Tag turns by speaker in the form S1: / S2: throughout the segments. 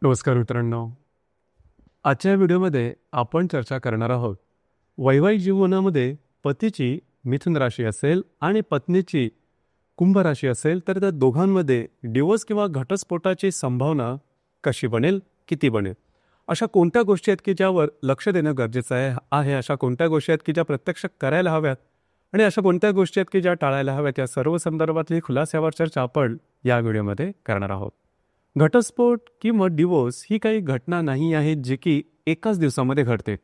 S1: नमस्कार मित्रांनो. आजच्या व्हिडिओमध्ये आपण चर्चा करणार आहोत वैवाहिक जीवनामध्ये पतीची मिथुन राशी असेल आणि पत्नीची कुंभ राशी असेल तर त्या दोघांमध्ये डिवोर्स किंवा घटस्फोटाची संभावना कशी बनेल, किती बनेल, अशा कोणत्या गोष्टी आहेत की ज्यावर लक्ष देणं गरजेचं आहे अशा कोणत्या गोष्टी आहेत की ज्या प्रत्यक्ष करायला हव्यात आणि अशा कोणत्या गोष्टी आहेत की ज्या टाळायला हव्यात, या सर्व संदर्भातली खुलास्यावर चर्चा आपण या व्हिडिओमध्ये करणार आहोत. घटस्फोट किंवा डिवोर्स ही काही घटना नाही आहे जी की एकाच दिवसामध्ये घडते.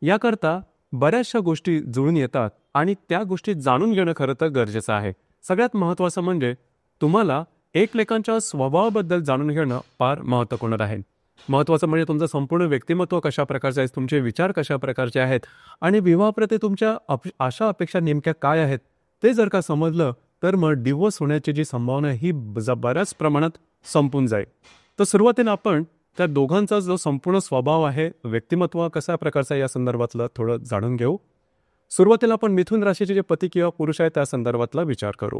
S1: याकरता बऱ्याचशा गोष्टी जुळून येतात आणि त्या गोष्टी जाणून घेणं खरं तर गरजेचं आहे. सगळ्यात महत्त्वाचं म्हणजे तुम्हाला एकमेकांच्या स्वभावाबद्दल जाणून घेणं फार महत्त्वपूर्ण राहील. महत्त्वाचं म्हणजे तुमचं संपूर्ण व्यक्तिमत्व कशा प्रकारचं आहे, तुमचे विचार कशा प्रकारचे आहेत आणि विवाहाप्रती तुमच्या आशा अपेक्षा नेमक्या काय आहेत ते जर का समजलं तर मग डिवोर्स होण्याची जी संभावना आहे ही बऱ्याच प्रमाणात संपून जाईल. तर सुरुवातीला आपण त्या दोघांचा जो संपूर्ण स्वभाव आहे, व्यक्तिमत्व कशा प्रकारचं आहे या संदर्भातलं थोडं जाणून घेऊ. सुरुवातीला आपण मिथुन राशीचे जे पती किंवा पुरुष आहे त्या संदर्भातला विचार करू.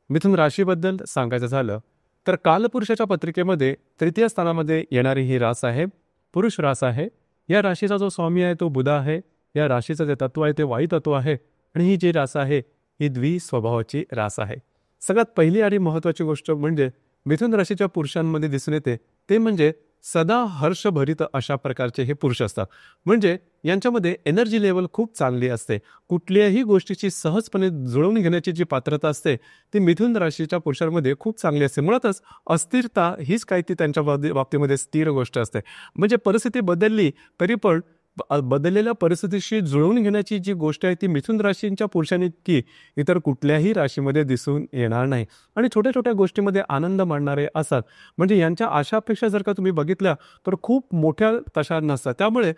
S1: मिथुन राशीबद्दल सांगायचं झालं तर कालपुरुषाच्या पत्रिकेमध्ये तृतीय स्थानामध्ये येणारी ही रास आहे, पुरुष रास आहे. या राशीचा जो स्वामी आहे तो बुध आहे. या राशीचं जे तत्व आहे ते वायू तत्व आहे आणि ही जी रास आहे ही द्विस्वभावाची रास आहे. सगळ्यात पहिली आणि महत्त्वाची गोष्ट म्हणजे मिथुन राशीच्या पुरुषांमध्ये दिसून येते ते म्हणजे सदा हर्षभरित अशा प्रकारचे हे पुरुष असतात. म्हणजे यांच्यामध्ये एनर्जी लेवल खूप चांगली असते. कुठल्याही गोष्टीची सहजपणे जुळवून घेण्याची जी पात्रता असते ती मिथुन राशीच्या पुरुषांमध्ये खूप चांगली असते. मुळातच अस्थिरता हीच काही ती त्यांच्या बाबतीमध्ये स्थिर गोष्ट असते. म्हणजे परिस्थिती बदलली तरी पण बदललेल्या परिस्थितीशी जुळवून घेण्याची जी गोष्ट आहे ती मिथुन राशींच्या पुरुषांनी की इतर कुठल्याही राशीमध्ये दिसून येणार नाही. आणि छोट्या छोट्या गोष्टीमध्ये आनंद मानणारे असतात. म्हणजे यांच्या आशा अपेक्षा जर का तुम्ही बघितल्या तर खूप मोठ्या तशा नसतात. त्यामुळे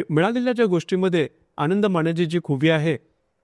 S1: मिळालेल्या ज्या गोष्टीमध्ये आनंद मानण्याची जी खूबी आहे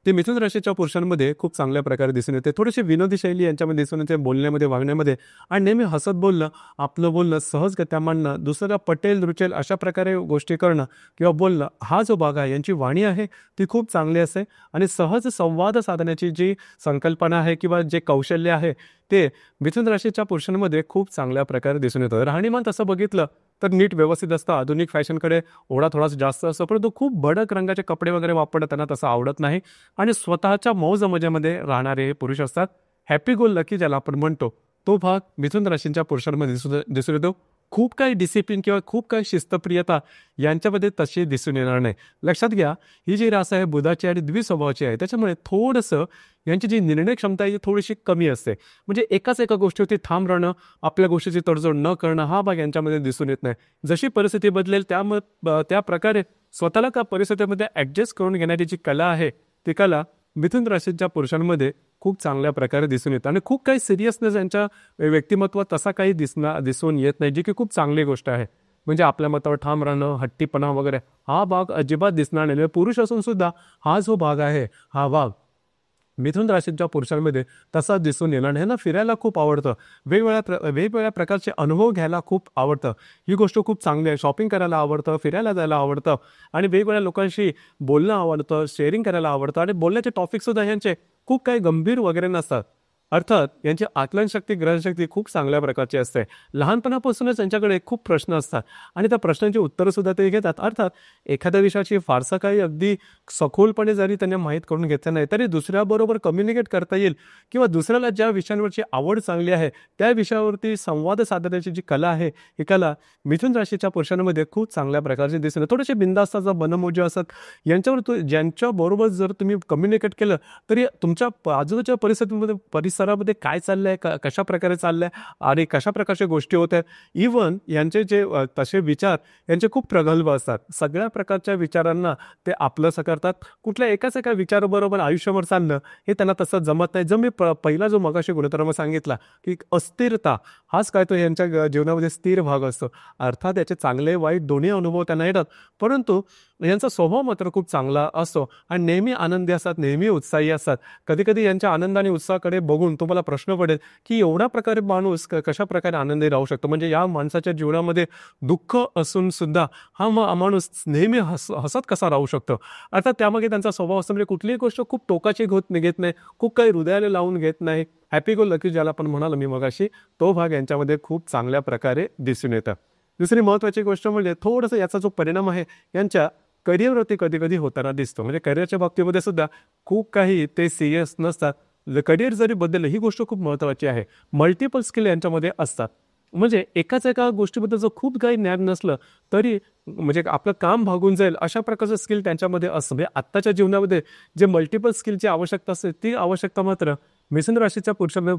S1: ते मिथुन राशीच्या पुरुषांमध्ये खूप चांगल्या प्रकारे दिसून येते. थोडीशी विनोदी शैली यांच्यामध्ये दिसून येते, बोलण्यामध्ये, वागण्यामध्ये. आणि नेहमी हसत बोलणं, आपलं बोलणं सहजगत्या मांडणं, दुसऱ्याला पटेल रुचेल अशा प्रकारे गोष्टी करणं किंवा बोलणं, हा जो भाग आहे यांची वाणी आहे ती खूप चांगली असते. आणि सहज संवाद साधण्याची जी संकल्पना आहे किंवा जे कौशल्य आहे ते मिथुन राशीच्या पुरुषांमध्ये खूप चांगल्या प्रकारे दिसून येतं. राहणीमान तसं बघितलं तर नीट व्यवस्थित असतं. आधुनिक फॅशनकडे ओढा थोडासा जास्त असतो, परंतु खूप भडक रंगाचे कपडे वगैरे वापरणं त्यांना तसं आवडत नाही. आणि स्वतःच्या मौज मजेमध्ये राहणारे हे पुरुष असतात. हॅपी गो लकी ज्याला आपण म्हणतो तो भाग मिथुन राशींच्या पुरुषांमध्ये दिसून येतो. खूप काही डिसिप्लिन किंवा खूप काही शिस्तप्रियता यांच्यामध्ये तशी दिसून येणार नाही. लक्षात घ्या, ही जी रास आहे बुधाची आणि द्विस्वभावाची आहे, त्याच्यामुळे थोडंसं यांची जी निर्णय क्षमता आहे ती थोडीशी कमी असते. म्हणजे एका गोष्टीवरती ठाम राहणं, आपल्या गोष्टीची तडजोड न करणं हा भाग यांच्यामध्ये दिसून येत नाही. जशी परिस्थिती बदलेल त्या प्रकारे स्वतःला त्या परिस्थितीमध्ये ॲडजस्ट करून घेण्याची जी कला आहे ती कला मिथुन राशीच्या पुरुषांमध्ये खूप चांगल्या प्रकारे दिसून येतं. आणि खूप काही सिरियसनेस यांच्या व्यक्तिमत्वात तसा काही दिसून येत नाही, जी की खूप चांगली गोष्ट आहे. म्हणजे आपल्या मतावर ठाम राहणं, हट्टीपणा वगैरे हा भाग अजिबात दिसणार नाही. पुरुष असून सुद्धा हा जो भाग आहे हा भाग मिथुन राशीच्या पुरुषांमध्ये तसा दिसून येणार नाही. ना फिरायला खूप आवडतं, वेगवेगळ्या प्रकारचे अनुभव घ्यायला खूप आवडतं. ही गोष्ट खूप चांगली आहे. शॉपिंग करायला आवडतं, फिरायला जायला आवडतं आणि वेगवेगळ्या लोकांशी बोलणं आवडतं, शेअरिंग करायला आवडतं. आणि बोलण्याचे टॉपिकसुद्धा यांचे खूप काही गंभीर वगैरे नसतात. अर्थात यांची आकलनशक्ती, ग्रहणशक्ती खूप चांगल्या प्रकारची असते. लहानपणापासूनच यांच्याकडे खूप प्रश्न असतात आणि त्या प्रश्नांची उत्तरंसुद्धा ते घेतात. अर्थात एखाद्या विषयाची फारसा काही अगदी सखोलपणे जरी त्यांना माहीत करून घेतलं नाही तरी दुसऱ्याबरोबर कम्युनिकेट करता येईल किंवा दुसऱ्याला ज्या विषयांवरची आवड चांगली आहे त्या विषयावरती संवाद साधण्याची जी कला आहे ही कला मिथुन राशीच्या पुरुषांमध्ये खूप चांगल्या प्रकारची दिसून येते. थोडेसे बिंदास्त असतात, बनमोजी असतात. यांच्यावर ज्यांच्याबरोबर जर तुम्ही कम्युनिकेट केलं तरी तुमच्या आजूबाजूच्या परिसरामध्ये काय चाललंय, कशा प्रकारे चाललंय आणि कशा प्रकारच्या गोष्टी होत आहेत. इव्हन यांचे जे तसे विचार यांचे खूप प्रगल्भ असतात. सगळ्या प्रकारच्या विचारांना ते आपलंसं करतात. कुठल्या एकाच एका विचाराबरोबर आयुष्यभर चालणं हे त्यांना तसं जमत नाही. जर मी पहिला जो मगाशी गुणधर्म सांगितला की अस्थिरता, हाच काय तो यांच्या जीवनामध्ये स्थिर भाग असतो. अर्थात याचे चांगले वाईट दोन्ही अनुभव त्यांना येतात, परंतु यांचा स्वभाव मात्र खूप चांगला असतो आणि नेहमी आनंदी असतात, नेहमी उत्साही असतात. कधी कधी यांच्या आनंद आणि उत्साहाकडे बघून तुम्हाला प्रश्न पडेल की एवढा प्रकारे माणूस कशा प्रकारे आनंदी राहू शकतो. म्हणजे या माणसाच्या जीवनामध्ये दुःख असून सुद्धा हा माणूस नेहमी हसत कसा राहू शकतो. अर्थात त्यामागे त्यांचा स्वभाव असतो. म्हणजे कुठलीही गोष्ट खूप टोकाची घेत नाही, खूप काही हृदयाला लावून घेत नाही. हॅपी गो लकी ज्याला आपण म्हणालो मी मगाशी, तो भाग यांच्यामध्ये खूप चांगल्या प्रकारे दिसून येतं. दुसरी महत्त्वाची गोष्ट म्हणजे थोडंसं याचा जो परिणाम आहे यांच्या करिअरवरती कधी कधी होताना दिसतो. म्हणजे करिअरच्या बाबतीमध्ये सुद्धा खूप काही ते सिरियस नसतात. करिअर जरी बदललं ही गोष्ट खूप महत्त्वाची आहे. मल्टिपल स्किल यांच्यामध्ये असतात. म्हणजे एका गोष्टीबद्दल जर खूप काही ज्ञान नसलं तरी म्हणजे आपलं काम भागून जाईल अशा प्रकारचं स्किल त्यांच्यामध्ये असतं. म्हणजे आत्ताच्या जीवनामध्ये जे मल्टिपल स्किलची आवश्यकता असते ती आवश्यकता मात्र मिथुन राशीच्या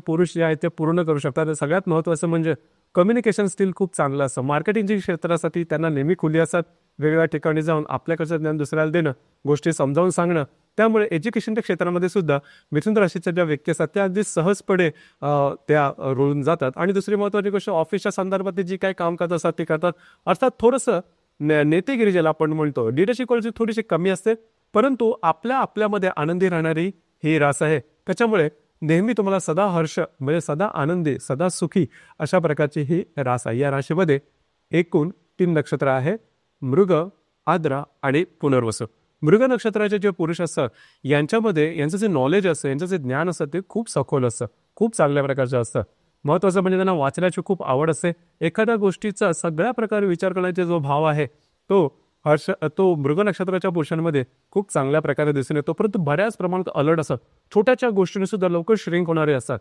S1: पुरुष जे आहेत ते पूर्ण करू शकतात. सगळ्यात महत्त्वाचं म्हणजे कम्युनिकेशन स्किल खूप चांगलं असतं. मार्केटिंगच्या क्षेत्रासाठी त्यांना नेहमी खुली असतात. वेगवेगळ्या ठिकाणी जाऊन आपल्याकडचं ज्ञान दुसऱ्याला देणं, गोष्टी समजावून सांगणं. त्यामुळे एज्युकेशनच्या क्षेत्रामध्ये सुद्धा मिथुन राशीच्या ज्या व्यक्ती असतात त्या अगदी सहजपणे त्या रुळून जातात. आणि दुसरी महत्त्वाची गोष्ट ऑफिसच्या संदर्भात जी काही काम करत असतात ते करतात. अर्थात थोडंसं नेतेगिरी ज्याला आपण म्हणतो लिडरशिप क्वालिटी थोडीशी कमी असते, परंतु आपल्यामध्ये आनंदी राहणारी ही रास आहे. त्याच्यामुळे नेहमी तुम्हाला सदा हर्ष म्हणजे सदा आनंदी सदा सुखी अशा प्रकारची ही रास आहे. या राशीमध्ये एकूण 3 नक्षत्र आहे, मृग, आद्रा आणि पुनर्वसू. मृग नक्षत्राचे जे पुरुष असतात यांच्यामध्ये यांचं जे नॉलेज असतं, यांचं जे ज्ञान असतं ते खूप सखोल असतं, खूप चांगल्या प्रकारचं असतं. महत्त्वाचं म्हणजे त्यांना वाचण्याची खूप आवड असते. एखाद्या गोष्टीचा सगळ्या प्रकारे विचार करण्याचा जो भाव आहे तो मृग नक्षत्राच्या पुरुषांमध्ये खूप चांगल्या प्रकारे दिसून येतो. परंतु बऱ्याच प्रमाणात अलर्ट असतात. छोट्याच्या गोष्टीने सुद्धा लवकर श्रिंक होणारे असतात.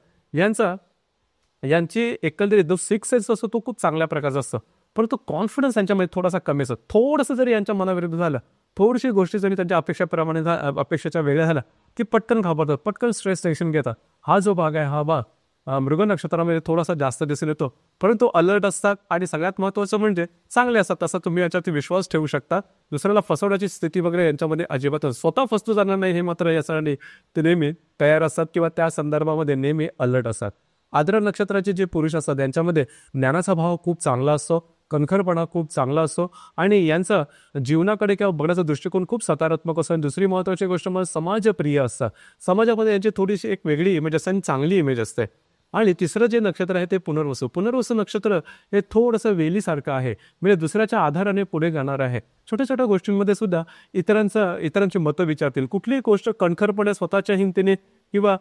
S1: यांची एकंदरीत जो सिक्स सेन्स असतो तो खूप चांगल्या प्रकारचा असतो, परंतु कॉन्फिडन्स यांच्यामध्ये थोडासा कमी असतो. थोडंसं जरी यांच्या मनाविरुद्ध झालं, थोडीशी गोष्टी जरी त्यांच्या अपेक्षेप्रमाणे अपेक्षेच्या वेगळ्या झाल्या की पटकन घाबरतात, पटकन स्ट्रेस टेन्शन घेतात. हा जो भाग आहे हा भाग मृग नक्षत्रामध्ये थोडासा जास्त दिसून येतो. परंतु अलर्ट असतात आणि सगळ्यात महत्त्वाचं म्हणजे चांगले असतात. तसा तुम्ही याच्यावरती विश्वास ठेवू शकता. दुसऱ्याला फसवण्याची स्थिती वगैरे यांच्यामध्ये अजिबातच स्वतः फसतो जाणार नाही हे मात्र यासाठी ते नेहमी तयार असतात किंवा त्या संदर्भामध्ये नेहमी अलर्ट असतात. आद्रा नक्षत्राचे जे पुरुष असतात यांच्यामध्ये ज्ञानाचा भाव खूप चांगला असतो, कणखरपणा खूप चांगला असतो आणि यांचा जीवनाकडे किंवा बघण्याचा दृष्टिकोन खूप सकारात्मक असतो. आणि दुसरी महत्त्वाची गोष्ट म्हणजे समाजप्रिय असतात. समाजामध्ये यांची थोडीशी एक वेगळी इमेज असते आणि चांगली इमेज असते. आणि तिसरं जे नक्षत्र आहे ते पुनर्वसू नक्षत्र हे थोडंसं वेलीसारखं आहे, म्हणजे दुसऱ्याच्या आधाराने पुढे जाणार आहे. छोट्या छोट्या गोष्टींमध्ये सुद्धा इतरांची मतं विचारतील. कुठलीही गोष्ट कणखरपणे स्वतःच्या हिमतीने किंवा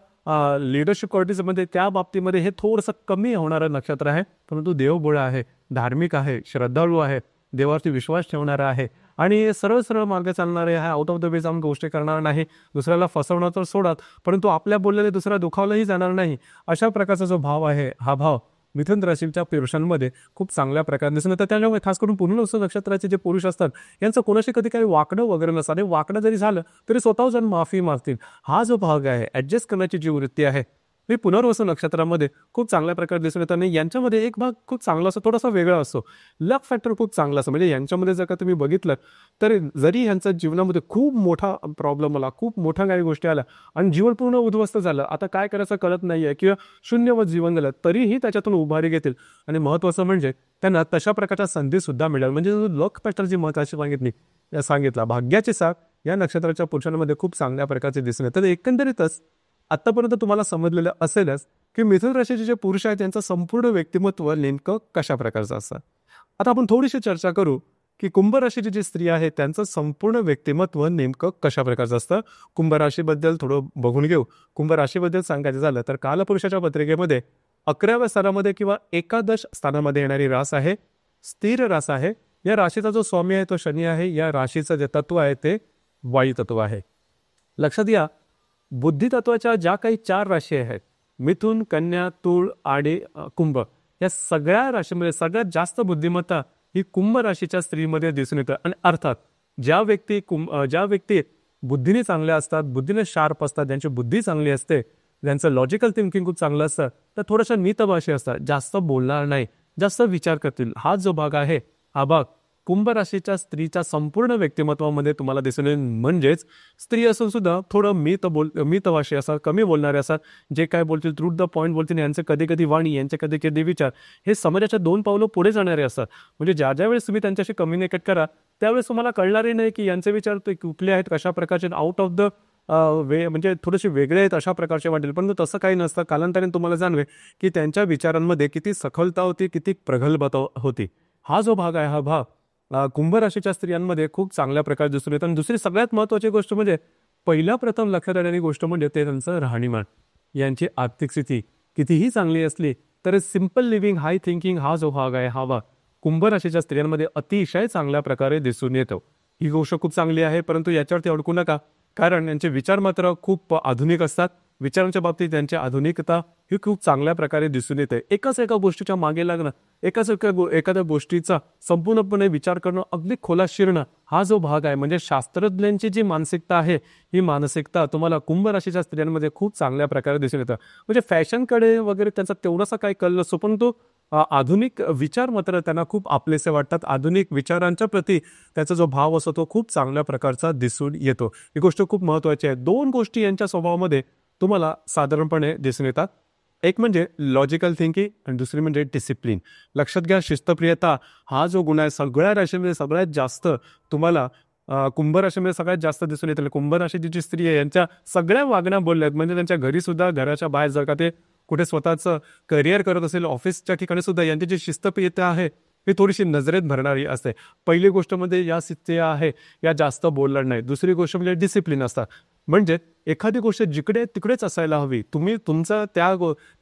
S1: लिडरशिप क्वालिटीजमध्ये त्या बाबतीमध्ये हे थोडंसं कमी होणारं नक्षत्र आहे. परंतु देवभोळा आहे, धार्मिक आहे, श्रद्धाळू आहे, देवावरती विश्वास ठेवणारा आहे आणि सरळ सरळ मार्ग चालणारे आहे. आउट ऑफ द वे जाऊन गोष्टी करणार नाही, दुसऱ्याला फसवणं तर सोडात, परंतु आपल्या बोललेले दुसरा दुखावलंही जाणार नाही. अशा प्रकारचा जो भाव आहे हा भाव मिथुन राशीच्या पुरुषांमध्ये खूप चांगल्या प्रकारे दिसून येतं. त्याच्यामुळे खास करून पुनर्वसू नक्षत्राचे जे पुरुष असतात यांचं कोणाशी कधी काही वाकडं वगैरे नसतं आणि वाकडं जरी झालं तरी स्वतः जाऊन माफी मागतील. हा जो भाग आहे ॲडजस्ट करण्याची जी वृत्ती आहे हे पुनर्वसू नक्षत्रामध्ये खूप चांगल्या प्रकारे दिसून येतं. आणि यांच्यामध्ये एक भाग खूप चांगला असतो, थोडासा वेगळा असतो. लक फॅक्टर खूप चांगला असतो. म्हणजे यांच्यामध्ये जर का तुम्ही बघितलं तर जरी यांच्या जीवनामध्ये खूप मोठा प्रॉब्लेम आला, खूप मोठ्या काही गोष्टी आल्या आणि जीवन पूर्ण उद्ध्वस्त झालं, आता काय करायचं कळत नाही आहे किंवा शून्यवत जीवन झालं, तरीही त्याच्यातून उभारी घेतील. आणि महत्त्वाचं म्हणजे त्यांना तशा प्रकारच्या संधीसुद्धा मिळेल. म्हणजे लक फॅक्टर जी महत्त्वाची सांगितला भाग्याची साथ या नक्षत्राच्या पुरुषांमध्ये खूप चांगल्या प्रकारचे दिसून येतात. एकंदरीतच आत्तापर्यंत तुम्हाला समजलेलं असेलच की मिथुन राशीचे जे पुरुष आहेत त्यांचं संपूर्ण व्यक्तिमत्व नेमकं कशा प्रकारचं असतं. आता आपण थोडीशी चर्चा करू की कुंभ राशीची जी स्त्री आहे त्यांचं संपूर्ण व्यक्तिमत्व नेमकं कशा प्रकारचं असतं. कुंभ राशीबद्दल थोडं बघून घेऊ. कुंभ राशीबद्दल सांगायचं झालं तर कालपुरुषाच्या पत्रिकेमध्ये 11व्या स्थानामध्ये किंवा एकादश स्थानामध्ये येणारी रास आहे, स्थिर रास आहे. या राशीचा जो स्वामी आहे तो शनी आहे. या राशीचं जे तत्व आहे ते वायू तत्व आहे. लक्षात घ्या, बुद्धितत्वाच्या ज्या काही 4 राशी आहेत मिथुन, कन्या, तूळ आणि कुंभ, या सगळ्या राशीमध्ये सगळ्यात जास्त बुद्धिमत्ता ही कुंभ राशीच्या स्त्रीमध्ये दिसून येतं. आणि अर्थात ज्या व्यक्ती बुद्धीने चांगल्या असतात, बुद्धीने शार्प असतात, ज्यांची बुद्धी चांगली असते, ज्यांचं लॉजिकल थिंकिंग खूप चांगलं असतं, तर थोड्याशा मितभाषी असतात, जास्त बोलणार नाही, जास्त विचार करतील. हा जो भाग आहे हा भाग कुंभ राशीच्या स्त्रीच्या संपूर्ण व्यक्तिमत्वामध्ये तुम्हाला दिसून येईल. म्हणजेच स्त्री असून सुद्धा थोडं मितभाषी असतात, कमी बोलणारे असतात, जे काय बोलतील ट्रू द पॉईंट बोलतील. यांचे कधी कधी वाणी, यांचे कधी कधी विचार हे समाजाच्या 2 पावलं पुढे जाणारे असतात. म्हणजे ज्या वेळेस तुम्ही त्यांच्याशी कम्युनिकेट करा त्यावेळेस तुम्हाला कळणारही नाही की यांचे विचार ते कुठले आहेत, कशा प्रकारचे, आउट ऑफ द म्हणजे थोडेसे वेगळे आहेत अशा प्रकारचे वाटेल. परंतु तसं काही नसतं. कालांतराने तुम्हाला जाणवे की त्यांच्या विचारांमध्ये किती सखलता होती, किती प्रगल्भता होती. हा जो भाग आहे हा भाग कुंभ राशीच्या स्त्रियांमध्ये खूप चांगल्या प्रकारे दिसून येतं. आणि दुसरी सगळ्यात महत्त्वाची गोष्ट म्हणजे प्रथम लक्षात येणारी गोष्ट म्हणजे ते त्यांचं राहणीमान. यांची आर्थिक स्थिती कितीही चांगली असली तर सिम्पल लिव्हिंग, हाय थिंकिंग हा जो भाग आहे हा भाग कुंभ राशीच्या स्त्रियांमध्ये अतिशय चांगल्या प्रकारे दिसून येतो. ही गोष्ट खूप चांगली आहे, परंतु याच्यावरती अडकू नका, कारण यांचे विचार मात्र खूप आधुनिक असतात. विचारांच्या बाबतीत त्यांची आधुनिकता ही खूप चांगल्या प्रकारे दिसून येते. एका गोष्टीच्या मागे लागणं, एखाद्या गोष्टीचा संपूर्णपणे विचार करणं, अगदी खोलात शिरणं, हा जो भाग आहे म्हणजे शास्त्रज्ञांची जी मानसिकता आहे, ही मानसिकता तुम्हाला कुंभ राशीच्या स्त्रियांमध्ये खूप चांगल्या प्रकारे दिसून येतं. म्हणजे फॅशनकडे वगैरे त्यांचा तेवढासा काही कल नसतो, पण तो आधुनिक विचार मात्र त्यांना खूप आपलेसे वाटतात. आधुनिक विचारांच्या प्रती त्याचा जो भाव असतो तो खूप चांगल्या प्रकारचा दिसून येतो. ही गोष्ट खूप महत्त्वाची आहे. 2 गोष्टी यांच्या स्वभावामध्ये तुम्हाला साधारणपणे दिसून येतात. एक म्हणजे लॉजिकल थिंकिंग आणि दुसरी म्हणजे डिसिप्लिन. लक्षात घ्या, शिस्तप्रियता हा जो गुण आहे सगळ्या राशीमध्ये सगळ्यात जास्त तुम्हाला कुंभ राशीमध्ये सगळ्यात जास्त दिसून येतील. कुंभ राशीची जी स्त्री आहे यांच्या सगळ्या वागण्या बोलल्यात, म्हणजे त्यांच्या घरी सुद्धा, घराच्या बाहेर जर का ते कुठे स्वतःचं करिअर करत असेल, ऑफिसच्या ठिकाणी सुद्धा यांची जी शिस्तप्रियता आहे ही थोडीशी नजरेत भरणारी असते. पहिली गोष्ट म्हणजे या स्त्रिया आहे या जास्त बोलणार नाही. दुसरी गोष्ट म्हणजे डिसिप्लिन असतात. म्हणजे एखादी गोष्ट जिकडे तिकडेच असायला हवी. तुम्ही तुमचं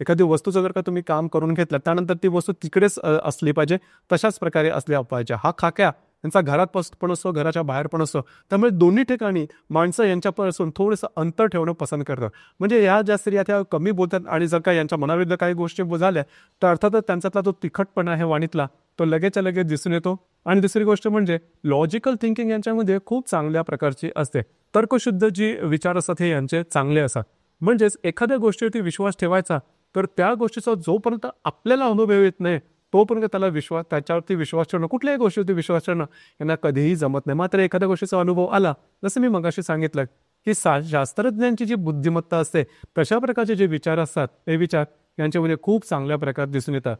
S1: एखादी वस्तूचं जर का तुम्ही काम करून घेतलं, त्यानंतर ती वस्तू तिकडेच असली पाहिजे, तशाच प्रकारे असल्या पाहिजे. हा खाक्या त्यांचा घरात पण असतो, घराच्या बाहेर पण असतो. त्यामुळे दोन्ही ठिकाणी माणसं यांच्यापासून थोडंसं अंतर ठेवणं पसंत करतात. म्हणजे या ज्या स्त्रिया त्या कमी बोलतात आणि जर का यांच्या मनाविरुद्ध काही गोष्टी झाल्या तर अर्थातच त्यांच्यातला जो तिखटपणा आहे वाणीतला तो लगेचच्या लगेच दिसून येतो. आणि दुसरी गोष्ट म्हणजे लॉजिकल थिंकिंग यांच्यामध्ये खूप चांगल्या प्रकारची असते. तर्कशुद्ध जी विचार असतात हे यांचे चांगले असतात. म्हणजेच एखाद्या गोष्टीवरती विश्वास ठेवायचा तर त्या गोष्टीचा जोपर्यंत आपल्याला अनुभव येत नाही तोपर्यंत त्याच्यावरती विश्वास ठेवणं, कुठल्याही गोष्टीवरती विश्वास ठेवणं यांना कधीही जमत नाही. मात्र एखाद्या गोष्टीचा अनुभव आला, जसं मी मगाशी सांगितलं की शास्त्रज्ञांची जी बुद्धिमत्ता असते, तशा प्रकारचे जे विचार असतात ते विचार यांच्यामध्ये खूप चांगल्या प्रकारे दिसून येतात.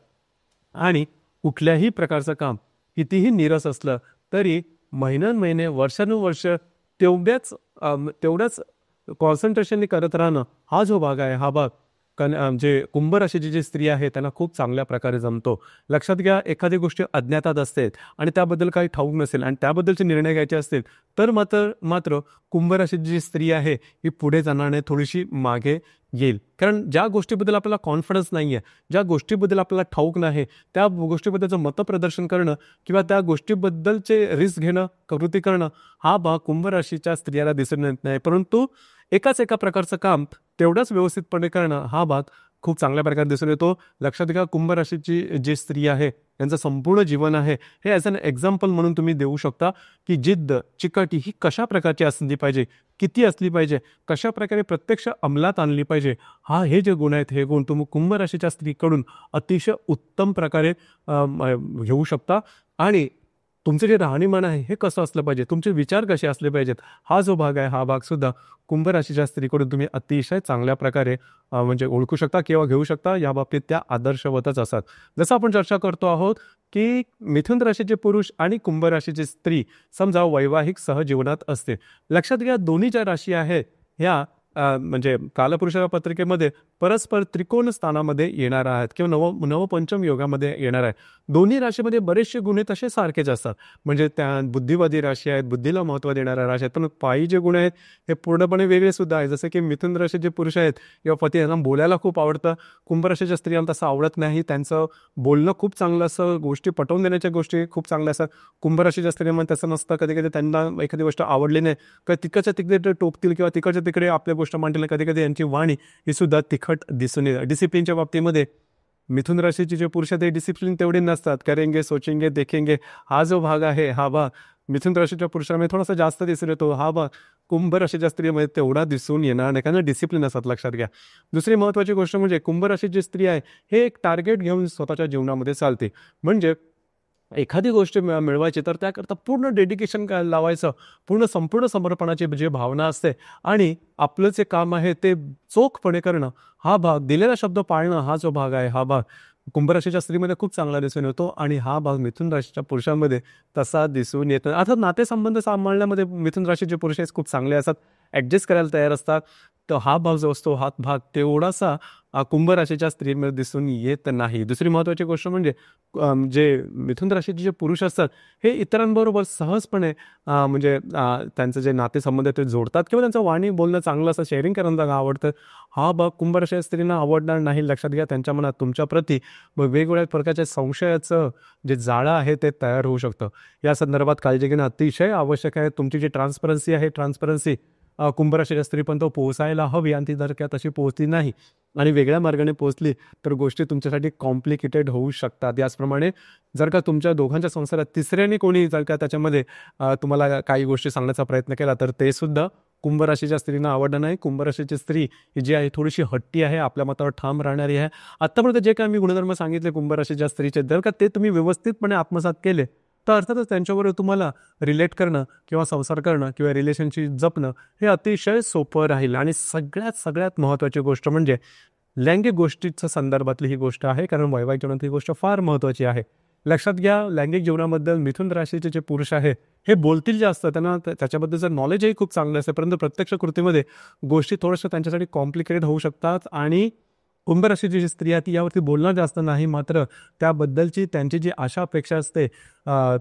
S1: आणि कुठल्याही प्रकारचं काम कितीही नीरस असलं तरी महिन्यानमहिने, वर्षानुवर्ष तेवढ्याच कॉन्सन्ट्रेशनने करत राहणं, हा जो भाग आहे हा भाग म्हणजे कुंभ राशीची जी स्त्री आहे त्यांना खूप चांगल्या प्रकारे जमतो. लक्षात घ्या, एखादी गोष्ट अज्ञातात असते आणि त्याबद्दल काही ठाऊक नसेल आणि त्याबद्दलचे निर्णय घ्यायचे असतील तर मात्र कुंभ राशीची जी स्त्री आहे ही पुढे जाण्याने थोडीशी मागे येईल. कारण ज्या गोष्टीबद्दल आपल्याला कॉन्फिडन्स नाही आहे, ज्या गोष्टीबद्दल आपल्याला ठाऊक नाही, त्या गोष्टीबद्दलचं मतप्रदर्शन करणं किंवा त्या गोष्टीबद्दलचे रिस्क घेणं, कृती करणं, हा भाग कुंभ राशीच्या स्त्रियाला दिसून येत नाही. परंतु एका प्रकारचं काम तेवढंच व्यवस्थितपणे करणं, हा भाग खूप चांगल्या प्रकारे दिसून येतो. लक्षात घ्या, कुंभ राशीची जी स्त्री आहे यांचं संपूर्ण जीवन आहे हे ॲज अन एक्झाम्पल म्हणून तुम्ही देऊ शकता की जिद्द, चिकाटी ही कशा प्रकारची असली पाहिजे, किती असली पाहिजे, कशा प्रकारे प्रत्यक्ष अंमलात आणली पाहिजे. हे जे गुण आहेत, हे गुण तुम्ही कुंभ राशीच्या स्त्रीकडून अतिशय उत्तम प्रकारे घेऊ शकता. आणि तुमचं जे राहणीमान आहे हे कसं असलं पाहिजे, तुमचे विचार कसे असले पाहिजेत, हा जो भाग आहे हा भाग सुद्धा कुंभ राशीच्या स्त्रीकडून तुम्ही अतिशय चांगल्या प्रकारे म्हणजे ओळखू शकता किंवा घेऊ शकता. या बाबतीत त्या आदर्शवतच असतात. जसं आपण चर्चा करतो आहोत की मिथुन राशीचे पुरुष आणि कुंभ राशीची स्त्री समजा वैवाहिक सहजीवनात असते. लक्षात घ्या, दोन्ही ज्या राशी आहेत ह्या म्हणजे कालपुरुषा पत्रिकेमध्ये परस्पर त्रिकोण स्थानामध्ये येणार आहेत किंवा नवपंचम योगामध्ये येणार आहे. दोन्ही राशीमध्ये बरेचसे गुण तसे सारखेच असतात. म्हणजे त्या बुद्धिवादी राशी आहेत, बुद्धीला महत्त्व देणाऱ्या राशी आहेत, पण पायी जे गुण आहेत हे पूर्णपणे वेगळे सुद्धा आहेत. जसं की मिथुन राशीचे पुरुष आहेत किंवा पती यांना बोलायला खूप आवडतं, कुंभ राशीच्या स्त्रियांना तसं आवडत नाही. त्यांचं बोलणं खूप चांगलं असं, गोष्टी पटवून देण्याच्या गोष्टी खूप चांगल्या असतात. कुंभ राशीच्या स्त्रियांमध्ये तसं नसतं. कधी कधी त्यांना एखादी गोष्ट आवडली नाही का तिकडच्या तिकडे टोकतील किंवा तिकडच्या तिकडे आपल्या गोष्ट मांडतील. कधी कधी यांची वाणी ही सुद्धा तिखट दिसून येते. डिसिप्लिनच्या बाबतीमध्ये मिथुन राशीचे जे पुरुष आहेत ते डिसिप्लिन तेवढे नसतात. करेंगे, सोचेंगे, देखेंगे, हा जो भाग आहे हा भाग मिथुन राशीच्या पुरुषांमध्ये थोडासा जास्त दिसून येतो. हा भाग कुंभ राशीच्या स्त्रीमध्ये तेवढा दिसून येणार नाही, कारण डिसिप्लिन असतात. लक्षात घ्या. दुसरी महत्त्वाची गोष्ट म्हणजे कुंभ राशीची स्त्री आहे हे एक टार्गेट घेऊन स्वतःच्या जीवनामध्ये चालते. म्हणजे एखादी गोष्ट मिळवायची तर त्याकरता पूर्ण डेडिकेशन लावायचं, संपूर्ण समर्पणाची जी भावना असते आणि आपलं जे काम आहे ते चोखपणे करणं, हा भाग, दिलेला शब्द पाळणं, हा जो भाग आहे हा भाग कुंभ राशीच्या स्त्रीमध्ये खूप चांगला दिसून येतो. आणि हा भाग मिथुन राशीच्या पुरुषांमध्ये तसा दिसून येतो. अर्थात नातेसंबंध सांभाळण्यामध्ये मिथुन राशीचे पुरुष खूप चांगले असतात, ॲडजस्ट करायला तयार असतात. तर हा भाग जो असतो हा भाग तेवढासा कुंभ राशीच्या स्त्रीमध्ये दिसून येत नाही. दुसरी महत्त्वाची गोष्ट म्हणजे जे मिथुन राशीचे जे पुरुष असतात हे इतरांबरोबर सहजपणे त्यांचं जे नातेसंबंध ते जोडतात किंवा त्यांचं वाणी बोलणं चांगलं असं शेअरिंग करायला त्यांना आवडतं. हा भाग कुंभ राशीच्या स्त्रींना आवडणार नाही. लक्षात घ्या, त्यांच्या मनात तुमच्याप्रती वेगवेगळ्या प्रकारच्या संशयाचं जे जाळं आहे ते तयार होऊ शकतं. या संदर्भात काळजी घेणं अतिशय आवश्यक आहे. तुमची जी ट्रान्सपरन्सी आहे, ट्रान्सपरन्सी कुंभ राशीच्या स्त्रीपर्यंत पोहोचायला हवी आणि ती जर का तशी पोहोचली नाही आणि वेगळ्या मार्गाने पोहोचली तर गोष्टी तुमच्यासाठी कॉम्प्लिकेटेड होऊ शकतात. याचप्रमाणे जर का तुमच्या दोघांच्या संसारात तिसऱ्याने कोणी जर का त्याच्यामध्ये तुम्हाला काही गोष्टी सांगण्याचा प्रयत्न केला तर ते सुद्धा कुंभ राशीच्या स्त्रींना आवडणार नाही. कुंभ राशीची स्त्री ही जी आहे थोडीशी हट्टी आहे, आपल्या मतावर ठाम राहणारी आहे. आत्तापर्यंत जे काही मी गुणधर्म सांगितले कुंभ राशीच्या स्त्रीचे, जर का ते तुम्ही व्यवस्थितपणे आत्मसात केले तर अर्थातच त्यांच्याबरोबर तुम्हाला रिलेट करणं किंवा संसार करणं किंवा रिलेशनशिप जपणं हे अतिशय सोपं राहील. आणि सगळ्यात महत्त्वाची गोष्ट म्हणजे लैंगिक गोष्टीच्या संदर्भातली ही गोष्ट आहे, कारण वैवाहिक जीवनात ही गोष्ट फार महत्त्वाची आहे. लक्षात घ्या, लैंगिक जीवनाबद्दल मिथुन राशीचे जे पुरुष आहे हे बोलतील जास्त, त्यांना त्याच्याबद्दलचं नॉलेजही खूप चांगलं असतं, परंतु प्रत्यक्ष कृतीमध्ये गोष्टी थोड्याशा त्यांच्यासाठी कॉम्प्लिकेटेड होऊ शकतात. आणि कुंभ राशीची जी स्त्री आहे ती यावरती बोलणार जास्त नाही, मात्र त्याबद्दलची त्यांची जी आशा अपेक्षा असते,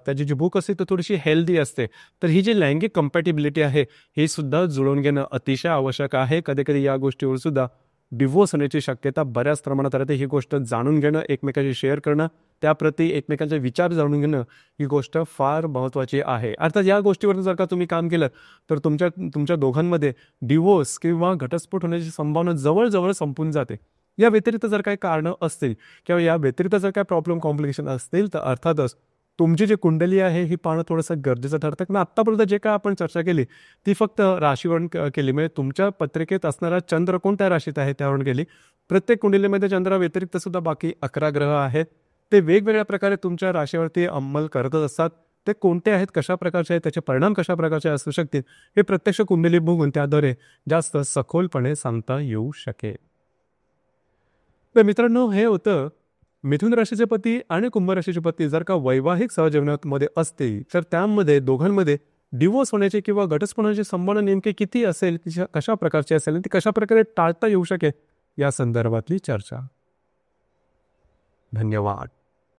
S1: त्याची जी भूक असते ती थोडीशी हेल्दी असते. तर ही जी लैंगिक कम्पॅटिबिलिटी आहे ही सुद्धा जुळवून घेणं अतिशय आवश्यक आहे. कधी या गोष्टीवर सुद्धा डिवोर्स होण्याची शक्यता बऱ्याच प्रमाणात राहते. ही गोष्ट जाणून घेणं, एकमेकांशी शेअर करणं, त्याप्रती एकमेकांचे विचार जाणून घेणं ही गोष्ट फार महत्त्वाची आहे. अर्थात या गोष्टीवर जर का तुम्ही काम केलं तर तुमच्या दोघांमध्ये डिवोर्स किंवा घटस्फोट होण्याची संभावना जवळजवळ संपून जाते. या व्यतिरिक्त जर काही कारणं असतील किंवा या व्यतिरिक्त जर काही प्रॉब्लेम कॉम्प्लिकेशन असतील तर अर्थातच तुमची जी कुंडली आहे ही पाहणं थोडंसं गरजेचं ठरतं. कारण आत्तापर्यंत जे काय आपण चर्चा केली ती फक्त राशीवरून केली, म्हणजे तुमच्या पत्रिकेत असणारा चंद्र कोणत्या राशीत आहे त्यावरून केली. प्रत्येक कुंडलीमध्ये चंद्राव्यतिरिक्त सुद्धा बाकी 11 ग्रह आहेत, ते वेगवेगळ्या प्रकारे तुमच्या राशीवरती अंमल करतच असतात. ते कोणते आहेत, कशा प्रकारचे आहेत, त्याचे परिणाम कशा प्रकारचे असू शकतील हे प्रत्यक्ष कुंडली बघून त्याद्वारे जास्त सखोलपणे सांगता येऊ शकेल. तर मित्रांनो, हे होतं मिथुन राशीचे पती आणि कुंभ राशीचे पती जर का वैवाहिक सहजीवनामध्ये असतील तर त्यामध्ये दोघांमध्ये डिवोर्स होण्याची किंवा घटस्फोट होण्याची संभावना नेमकी किती असेल, कशा प्रकारची असेल आणि ती कशा प्रकारे टाळता येऊ शकेल या संदर्भातली चर्चा. धन्यवाद.